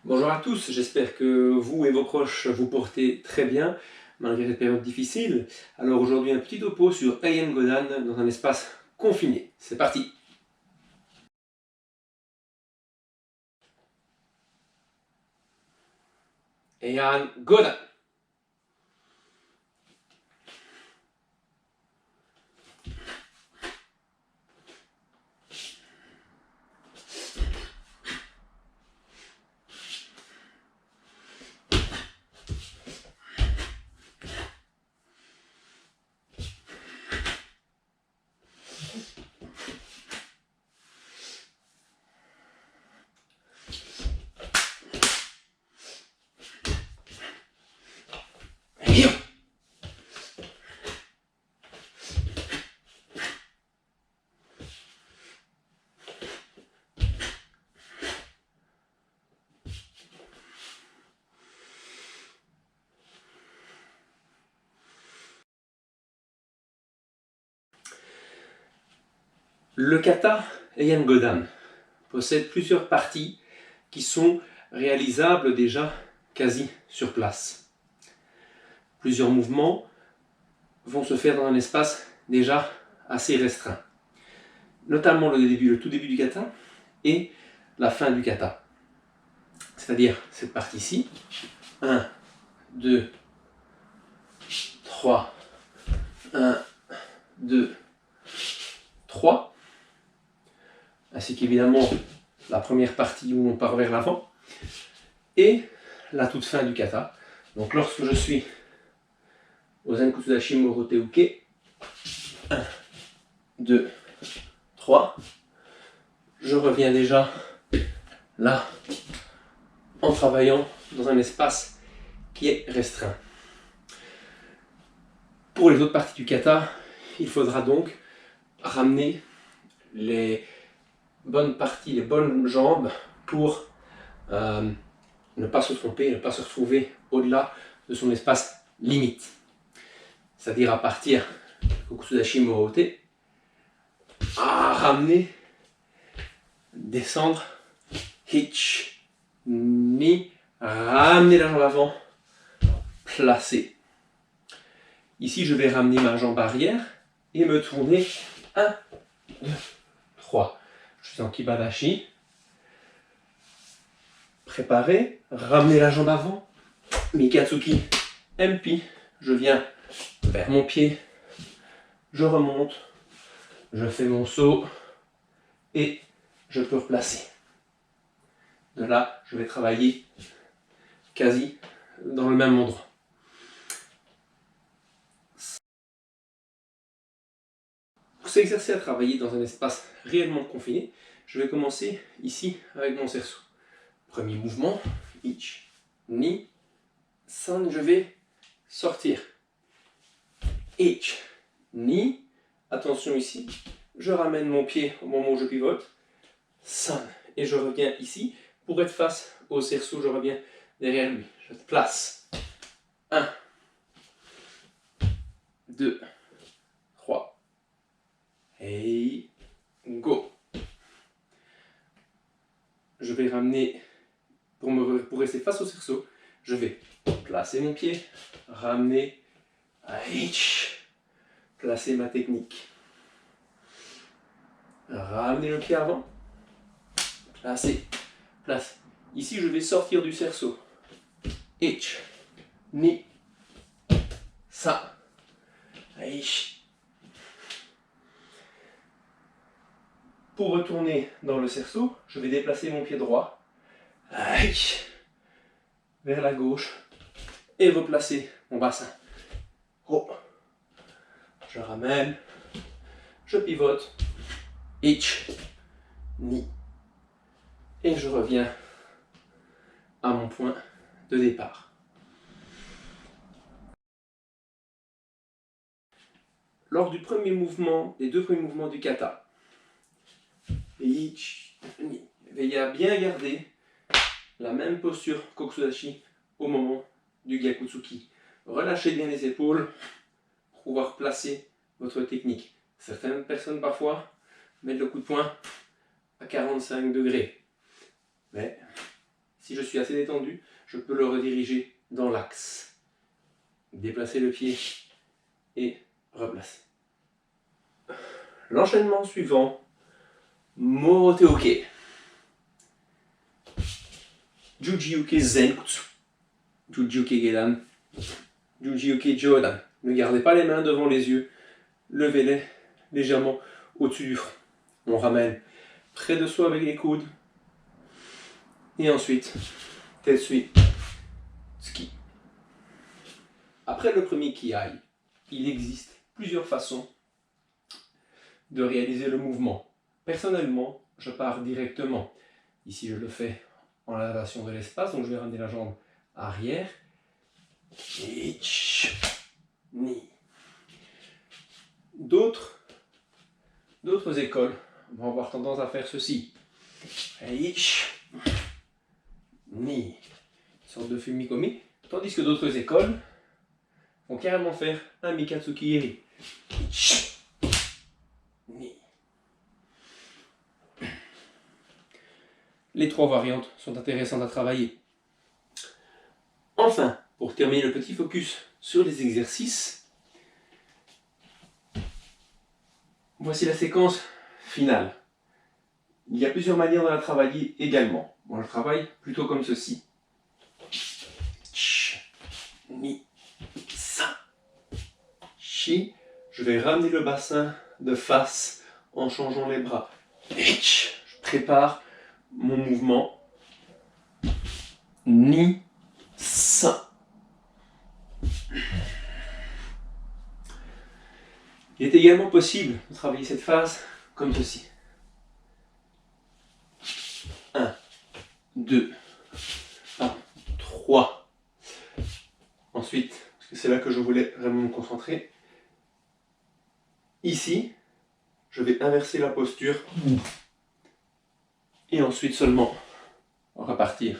Bonjour à tous, j'espère que vous et vos proches vous portez très bien malgré cette période difficile. Alors aujourd'hui un petit topo sur Heian Godan dans un espace confiné. C'est parti. Heian Godan. Heian. Le kata Heian Godan possède plusieurs parties qui sont réalisables déjà quasi sur place. Plusieurs mouvements vont se faire dans un espace déjà assez restreint, notamment le tout début du kata et la fin du kata. C'est-à-dire cette partie-ci, 1, 2, 3, 1, 2, 3, ainsi qu'évidemment la première partie où on part vers l'avant, et la toute fin du kata. Donc lorsque je suis au Zenkusudashi Morote Uke, 1, 2, 3, je reviens déjà là en travaillant dans un espace qui est restreint. Pour les autres parties du kata, il faudra donc ramener les bonnes parties, les bonnes jambes pour ne pas se tromper, ne pas se retrouver au-delà de son espace limite. C'est-à-dire à partir du Kokusudashi Morote, à ramener, descendre, hitch, ni, ramener la jambe avant, placer. Ici, je vais ramener ma jambe arrière et me tourner 1, 2, 3. Je suis en Kibadashi. Préparé, ramener la jambe avant, Mikatsuki, MP. Je viens vers mon pied, je remonte, je fais mon saut et je peux replacer. De là, je vais travailler quasi dans le même endroit. Pour s'exercer à travailler dans un espace réellement confiné, je vais commencer ici avec mon cerceau. Premier mouvement, ich, ni, san, je vais sortir. Ich, ni, attention ici, je ramène mon pied au moment où je pivote, san, et je reviens ici. Pour être face au cerceau, je reviens derrière lui. Je place. 1, 2, 3. Et go. Je vais ramener, pour rester face au cerceau, je vais placer mon pied, ramener, placer ma technique. Ramener le pied avant, placer, place. Ici, je vais sortir du cerceau. Ich, ni, sa, ich. Pour retourner dans le cerceau, je vais déplacer mon pied droit vers la gauche et replacer mon bassin. Oh. Je ramène, je pivote, ich, ni, et je reviens à mon point de départ. Lors du premier mouvement, des deux premiers mouvements du kata, ich, ni, veillez à bien garder la même posture Kokusudashi au moment du Gyakutsuki. Relâchez bien les épaules pour pouvoir placer votre technique. Certaines personnes parfois mettent le coup de poing à 45 degrés. Mais Si je suis assez détendu, je peux le rediriger dans l'axe. Déplacer le pied et replacer. L'enchaînement suivant, Morote-oke. Juji-uke Zenkutsu. Juji-uke Gedan. Juji-uke Jodan. Ne gardez pas les mains devant les yeux. Levez-les légèrement au-dessus du front. On ramène près de soi avec les coudes. Et ensuite, Tetsui Tsuki. Après le premier Kiai, il existe plusieurs façons de réaliser le mouvement. Personnellement, je pars directement. Ici, je le fais en élévation de l'espace, donc je vais ramener la jambe arrière. Ich, ni. D'autres écoles vont avoir tendance à faire ceci. Ich, ni. Une sorte de fumikomi. Tandis que d'autres écoles vont carrément faire un Mikatsuki Eri. Ich, ni. Les trois variantes sont intéressantes à travailler. Enfin, pour terminer le petit focus sur les exercices, voici la séquence finale. Il y a plusieurs manières de la travailler également. Moi, je travaille plutôt comme ceci. Ch, ni, sa, chi. Je vais ramener le bassin de face en changeant les bras. Ich. Je prépare mon mouvement. Ni, sa. Il est également possible de travailler cette phase comme ceci. 1, 2, 3. Ensuite, parce que c'est là que je voulais vraiment me concentrer, ici, je vais inverser la posture et ensuite seulement repartir